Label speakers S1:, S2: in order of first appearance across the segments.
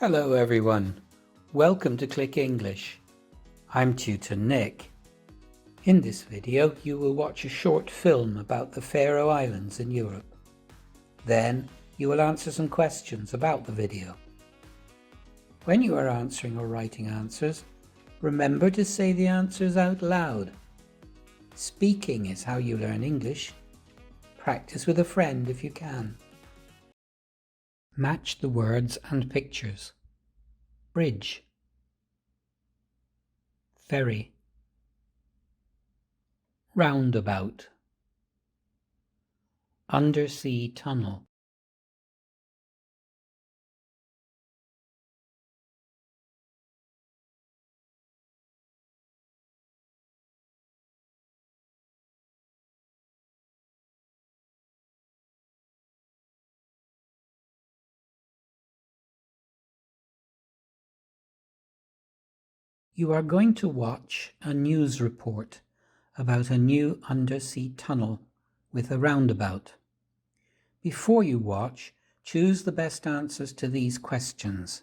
S1: Hello everyone, welcome to Click English. I'm Tutor Nick. In this video you will watch a short film about the Faroe Islands in Europe. Then you will answer some questions about the video. When you are answering or writing answers, remember to say the answers out loud. Speaking is how you learn English. Practice with a friend if you can. Match the words and pictures. Bridge, ferry, roundabout, undersea tunnel, You are going to watch a news report about a new undersea tunnel with a roundabout. Before you watch, choose the best answers to these questions.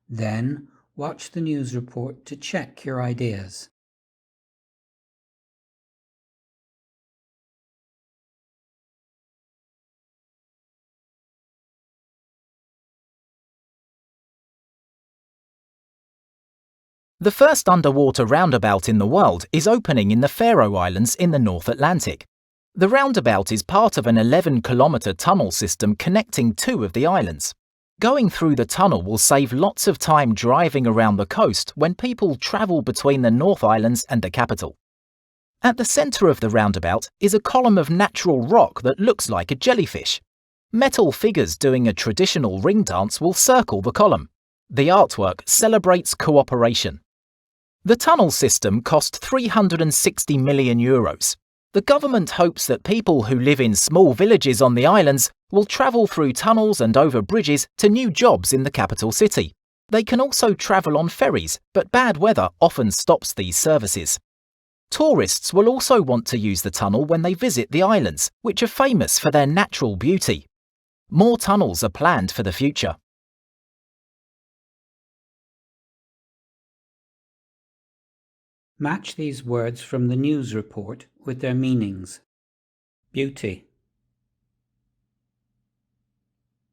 S1: Then, watch the news report to check your ideas.
S2: The first underwater roundabout in the world is opening in the Faroe Islands in the North Atlantic. The roundabout is part of an 11-kilometre tunnel system connecting two of the islands. Going through the tunnel will save lots of time driving around the coast when people travel between the North Islands and the capital. At the centre of the roundabout is a column of natural rock that looks like a jellyfish. Metal figures doing a traditional ring dance will circle the column. The artwork celebrates cooperation. The tunnel system cost €360 million. The government hopes that people who live in small villages on the islands will travel through tunnels and over bridges to new jobs in the capital city. They can also travel on ferries, but bad weather often stops these services. Tourists will also want to use the tunnel when they visit the islands, which are famous for their natural beauty. More tunnels are planned for the future.
S1: Match these words from the news report with their meanings. Beauty,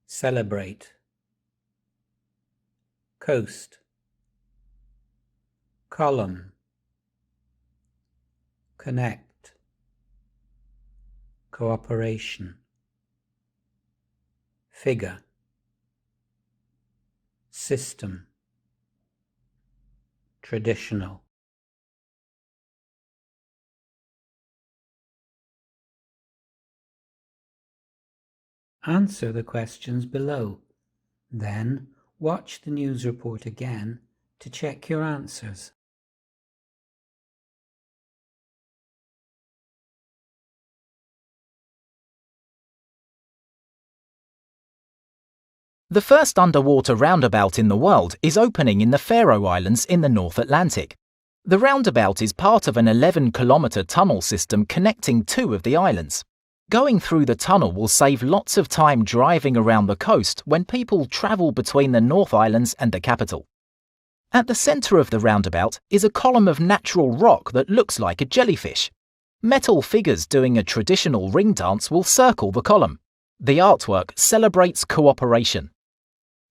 S1: celebrate, coast, column, connect, cooperation, figure, system, traditional. Answer the questions below. Then, watch the news report again to check your answers.
S2: The first underwater roundabout in the world is opening in the Faroe Islands in the North Atlantic. The roundabout is part of an 11-kilometre tunnel system connecting two of the islands. Going through the tunnel will save lots of time driving around the coast when people travel between the North Islands and the capital. At the centre of the roundabout is a column of natural rock that looks like a jellyfish. Metal figures doing a traditional ring dance will circle the column. The artwork celebrates cooperation.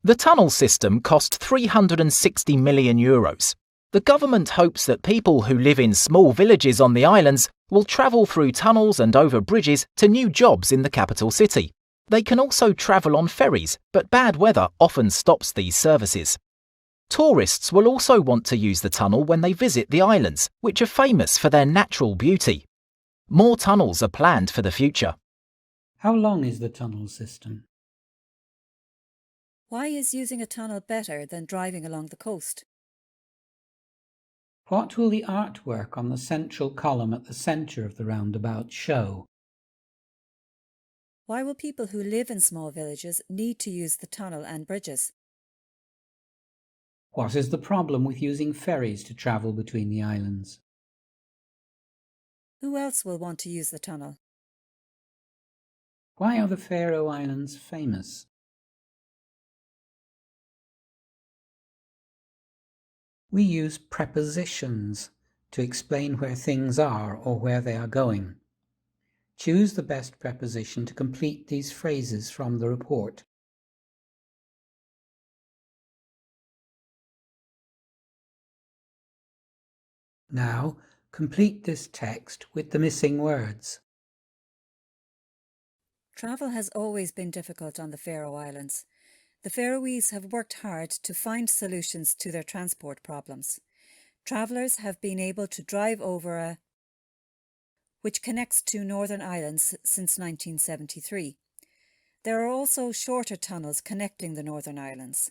S2: The tunnel system cost €360 million. The government hopes that people who live in small villages on the islands will travel through tunnels and over bridges to new jobs in the capital city. They can also travel on ferries, but bad weather often stops these services. Tourists will also want to use the tunnel when they visit the islands, which are famous for their natural beauty. More tunnels are planned for the future.
S1: How long is the tunnel system?
S3: Why is using a tunnel better than driving along the coast?
S1: What will the artwork on the central column at the centre of the roundabout show?
S3: Why will people who live in small villages need to use the tunnel and bridges?
S1: What is the problem with using ferries to travel between the islands?
S3: Who else will want to use the tunnel?
S1: Why are the Faroe Islands famous? We use prepositions to explain where things are or where they are going. Choose the best preposition to complete these phrases from the report. Now, complete this text with the missing words.
S3: Travel has always been difficult on the Faroe Islands. The Faroese have worked hard to find solutions to their transport problems. Travellers have been able to drive over which connects two northern islands since 1973. There are also shorter tunnels connecting the northern islands.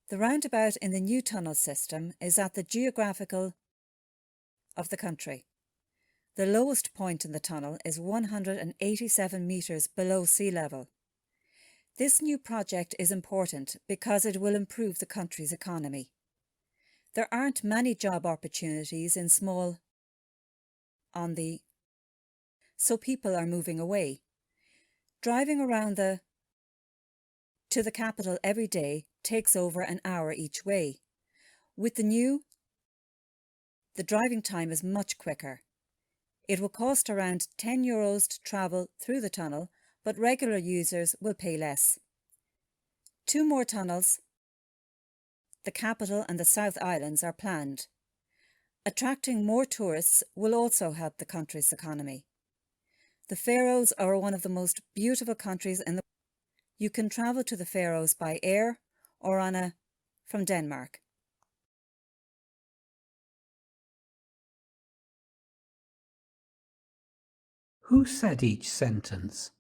S3: The roundabout in the new tunnel system is at the geographical of the country. The lowest point in the tunnel is 187 metres below sea level. This new project is important because it will improve the country's economy. There aren't many job opportunities in small so people are moving away. Driving around to the capital every day takes over an hour each way. With the driving time is much quicker. It will cost around €10 to travel through the tunnel, but regular users will pay less. 2 more tunnels, the capital and the South Islands, are planned. Attracting more tourists will also help the country's economy. The Faroes are one of the most beautiful countries in the world. You can travel to the Faroes by air or from Denmark.
S1: Who said each sentence?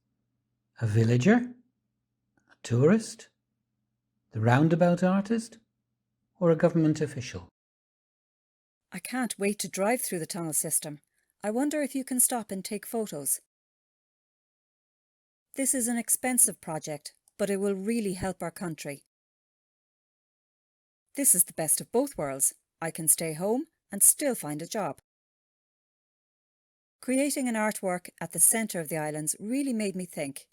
S1: A villager? A tourist? The roundabout artist? Or a government official?
S3: I can't wait to drive through the tunnel system. I wonder if you can stop and take photos. This is an expensive project, but it will really help our country. This is the best of both worlds. I can stay home and still find a job. Creating an artwork at the centre of the islands really made me think.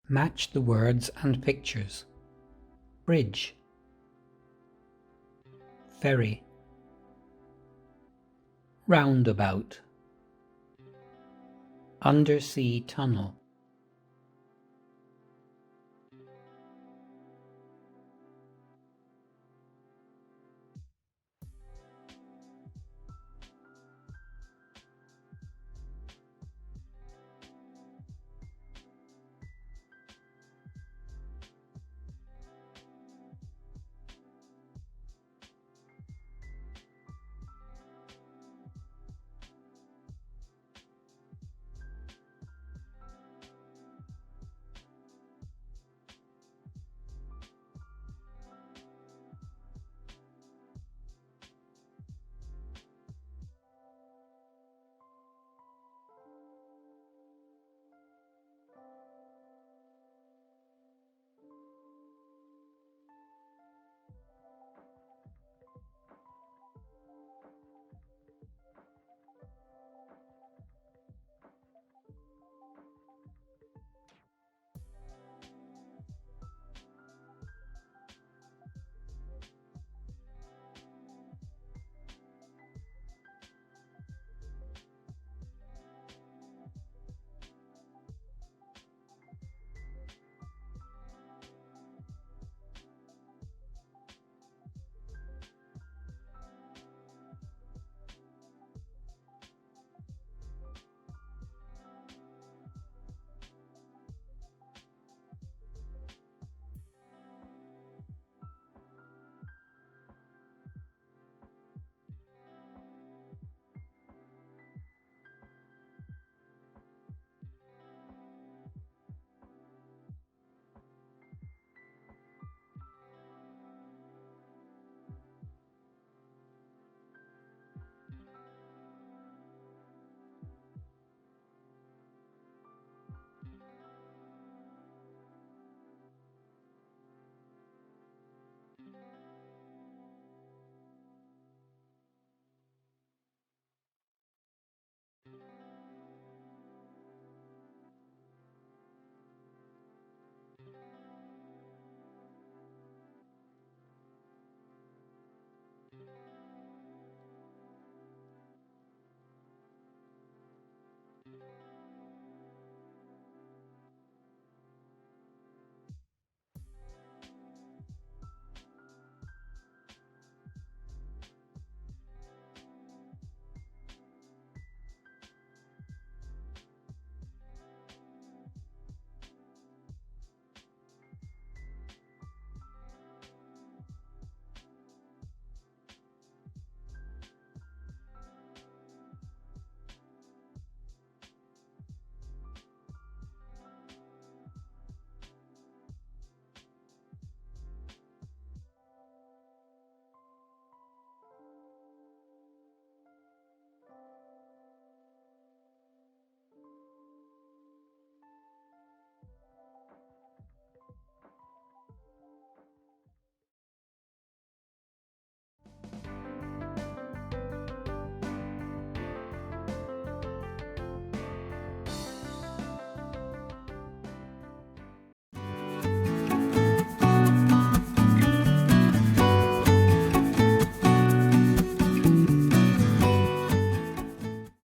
S1: Match the words and pictures. Bridge, ferry, roundabout, undersea tunnel,